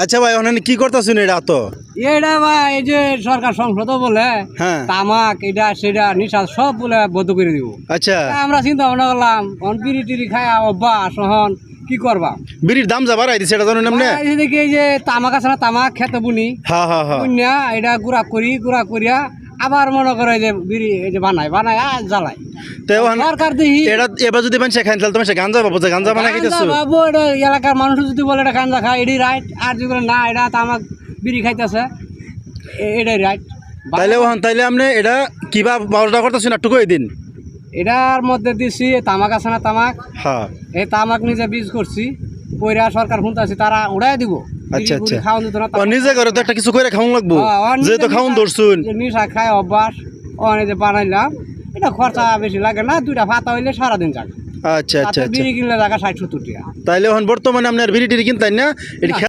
আচ্ছা ভাই ওখানে কি করতেছেন এটা তো? এটা ভাই এই যে সরকার সংসদ বলে হ্যাঁ তামাক এটা সেটা নিশা সব বলে বন্ধ করে দিব। আচ্ছা আমরা চিন্তা ভাবনা করলাম বিড়ি টিড়ি খায় অভ্যাস হন কি করবা। বিড়ির দাম যা বাড়াই দিছে এটা জানেন আপনি? দেখি এই যে তামাক আছে না তামাক খেতে বুনি হ্যাঁ হ্যাঁ হ্যাঁ বুনিয়া এটা গুড়া করিয়া আবার মনে করে যে বিড়ি এই যে বানায় আর জ্বালায়। তো ওখানে সরকার দেখি এটা এবার যদি মানুষ খাই তাহলে তোমার গাঞ্জা পাবো যে গাঞ্জা বানাই খাইতেছো। বাবু এটা এলাকার মানুষ যদি বলে এটা গাঁজা খায় এটাই রাইট, আর যদি বলে না এটা তামাক বিড়ি খাইতেছে এটাই রাইট। তাইলে আপনি এটা কিবা বারোটা করতেছেন একটু কই দিন। এটার মধ্যে দিছি তামাক আছে না তামাক, হ্যাঁ এই তামাক নিজে বীজ করছি কইরা সরকার শুনতেছি তারা উড়াই দিব। আচ্ছা আচ্ছা খাওয়ান দিত না ও নিজে করে তো একটা কিছু করে খাওয়ান লাগবো যেহেতু খাওয়ান ধরছুন। নিশা খায় অভ্যাস অনেক যে বানাইলাম এটা খরচা বেশি লাগে না, 2টা পাতা হইলে সারাদিন যাবে। আচ্ছা আচ্ছা আচ্ছা বিড়ি কিনলে টাকা 60-70 টাকা। তাইলে এখন বর্তমানে আপনি আর বিড়ি টিড়ি কিনতেন না এটা